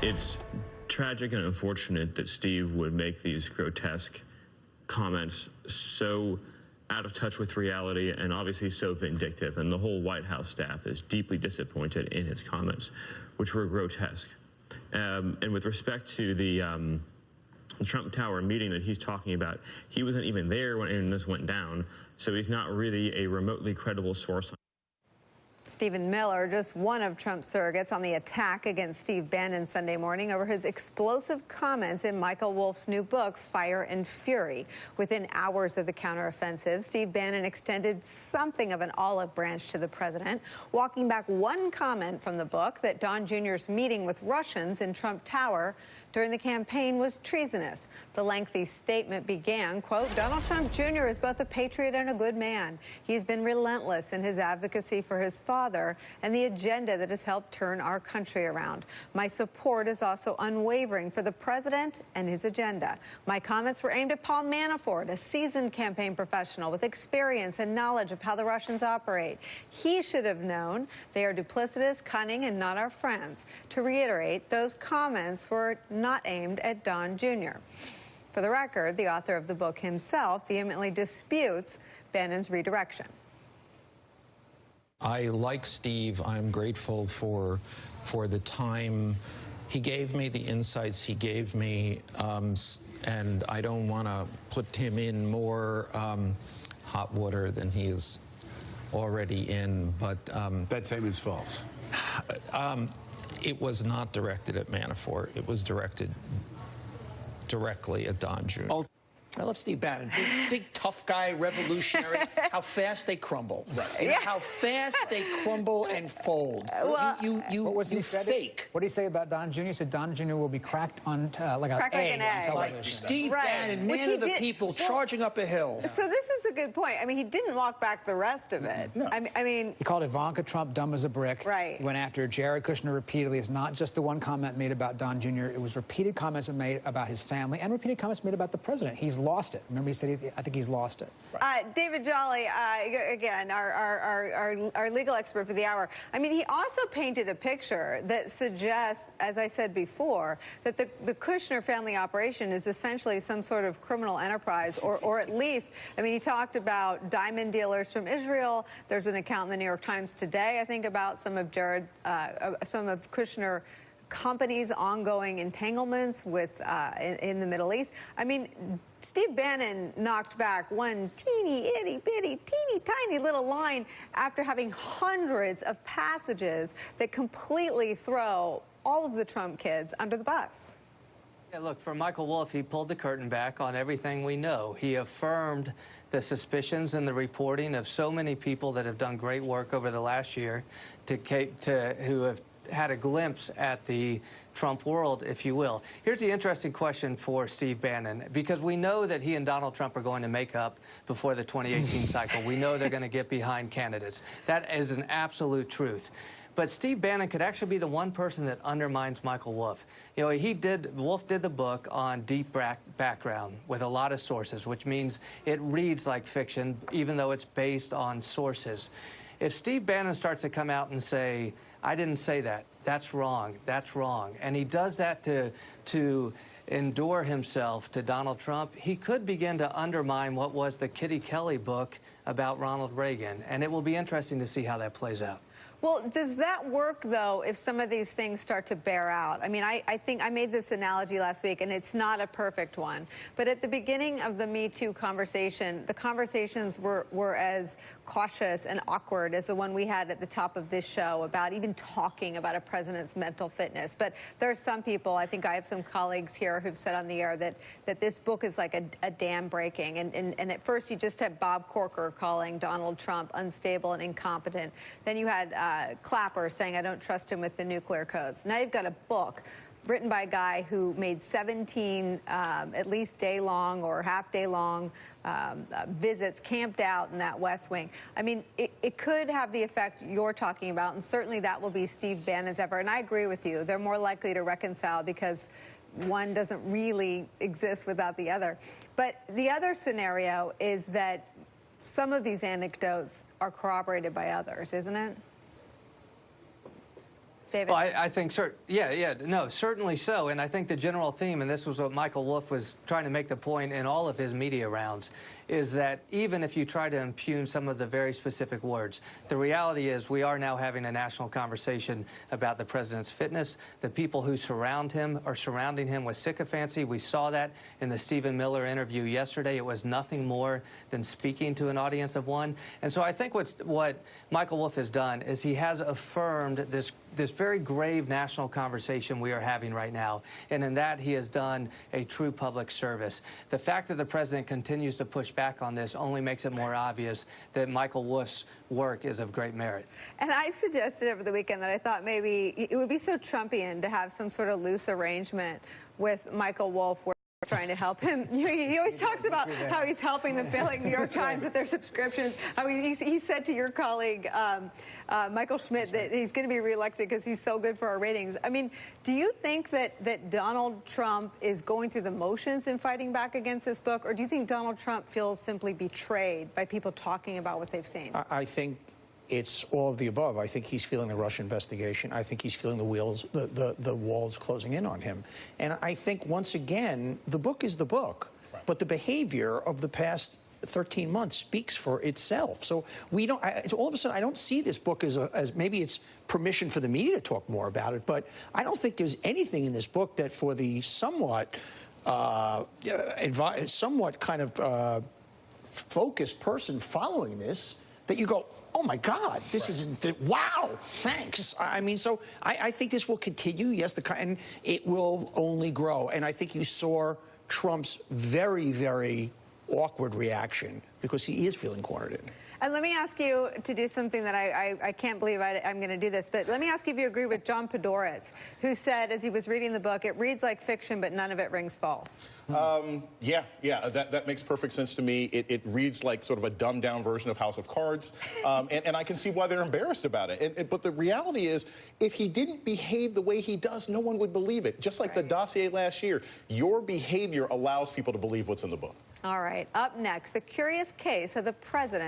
It's tragic and unfortunate that Steve would make these grotesque comments so out of touch with reality and obviously so vindictive. And the whole White House staff is deeply disappointed in his comments, which were grotesque. And with respect to the Trump Tower meeting that he's talking about, he wasn't even there when this went down, so he's not really a remotely credible source. Stephen Miller, just one of Trump's surrogates on the attack against Steve Bannon Sunday morning over his explosive comments in Michael Wolff's new book, Fire and Fury. Within hours of the counteroffensive, Steve Bannon extended something of an olive branch to the president, walking back one comment from the book that Don Jr.'s meeting with Russians in Trump Tower during the campaign was treasonous. The lengthy statement began, quote, "Donald Trump Jr. is both a patriot and a good man. He's been relentless in his advocacy for his father and the agenda that has helped turn our country around. My support is also unwavering for the president and his agenda. My comments were aimed at Paul Manafort, a seasoned campaign professional with experience and knowledge of how the Russians operate. He should have known they are duplicitous, cunning, and not our friends. To reiterate, those comments were not aimed at Don Jr." For the record, the author of the book himself vehemently disputes Bannon's redirection. I like Steve. I'm grateful for the time he gave me, the insights he gave me, and I don't want to put him in more hot water than he is already in. But that statement's false. It was not directed at Manafort. It was directed directly at Don Jr. I love Steve Bannon. Big tough guy, revolutionary. How fast they crumble. Right. You know, how fast they crumble and fold. Well, you fake. What did he say about Don Jr.? He said Don Jr. will be cracked on like an egg on television. Like Steve Bannon, man of the people, charging up a hill. So this is a good point. I mean, he didn't walk back the rest of it. No. I mean, he called Ivanka Trump dumb as a brick. Right. He went after Jared Kushner repeatedly. It's not just the one comment made about Don Jr. It was repeated comments made about his family and repeated comments made about the president. He's lost it. Remember, he said, I think he's lost it. David Jolly, again, our legal expert for the hour. I mean, he also painted a picture that suggests, as I said before, that the Kushner family operation is essentially some sort of criminal enterprise, or at least, I mean, he talked about diamond dealers from Israel. There's an account in the New York Times today, I think, about some of Kushner companies' ongoing entanglements with in the Middle East. I mean, Steve Bannon knocked back one teeny, itty, bitty, teeny, tiny little line after having hundreds of passages that completely throw all of the Trump kids under the bus. Yeah, look, for Michael Wolff, he pulled the curtain back on everything we know. He affirmed the suspicions and the reporting of so many people that have done great work over the last year who have had a glimpse at the Trump world, if you will. Here's the interesting question for Steve Bannon, because we know that he and Donald Trump are going to make up before the 2018 cycle. We know they're going to get behind candidates. That is an absolute truth. But Steve Bannon could actually be the one person that undermines Michael Wolff. You know, Wolff did the book on deep background with a lot of sources, which means it reads like fiction, even though it's based on sources. If Steve Bannon starts to come out and say, I didn't say that, that's wrong, and he does that to endure himself to Donald Trump, he could begin to undermine what was the Kitty Kelly book about Ronald Reagan, and it will be interesting to see how that plays out. Well, does that work, though, if some of these things start to bear out? I mean, I think I made this analogy last week, and it's not a perfect one. But at the beginning of the Me Too conversation, the conversations were as cautious and awkward as the one we had at the top of this show about even talking about a president's mental fitness. But there are some people, I think I have some colleagues here who've said on the air that this book is like a dam breaking. And at first you just had Bob Corker calling Donald Trump unstable and incompetent. Then you had Clapper saying, I don't trust him with the nuclear codes. Now you've got a book written by a guy who made 17 at least day-long or half-day-long visits, camped out in that West Wing. I mean, it could have the effect you're talking about, and certainly that will be Steve Bannon's effort. And I agree with you. They're more likely to reconcile because one doesn't really exist without the other. But the other scenario is that some of these anecdotes are corroborated by others, isn't it? David? Well, I think, certainly so. And I think the general theme, and this was what Michael Wolff was trying to make the point in all of his media rounds, is that even if you try to impugn some of the very specific words, the reality is we are now having a national conversation about the president's fitness. The people who surround him are surrounding him with sycophancy. We saw that in the Stephen Miller interview yesterday. It was nothing more than speaking to an audience of one. And so I think what Michael Wolff has done is he has affirmed this very grave national conversation we are having right now. And in that, he has done a true public service. The fact that the president continues to push back on this only makes it more obvious that Michael Wolff's work is of great merit. And I suggested over the weekend that I thought maybe it would be so Trumpian to have some sort of loose arrangement with Michael Wolff where trying to help him. He always talks about how he's helping the failing New York Times with their subscriptions. How he said to your colleague, Michael Schmidt, that he's going to be reelected because he's so good for our ratings. I mean, do you think that Donald Trump is going through the motions in fighting back against this book, or do you think Donald Trump feels simply betrayed by people talking about what they've seen? I think it's all of the above. I think he's feeling the Russia investigation. I think he's feeling the walls closing in on him. And I think, once again, the book is the book, but the behavior of the past 13 months speaks for itself. So we don't, all of a sudden, I don't see this book as maybe it's permission for the media to talk more about it, but I don't think there's anything in this book that for the somewhat kind of focused person following this, that you go, oh my God, this isn't, wow, thanks. I mean, so I think this will continue, yes, and it will only grow. And I think you saw Trump's very, very awkward reaction because he is feeling cornered in. And let me ask you to do something that I can't believe I'm going to do this, but let me ask you if you agree with John Podhoretz, who said as he was reading the book, it reads like fiction, but none of it rings false. Yeah, that makes perfect sense to me. It reads like sort of a dumbed-down version of House of Cards, and I can see why they're embarrassed about it. But the reality is, if he didn't behave the way he does, no one would believe it. Just like the dossier last year, your behavior allows people to believe what's in the book. All right, up next, the curious case of the president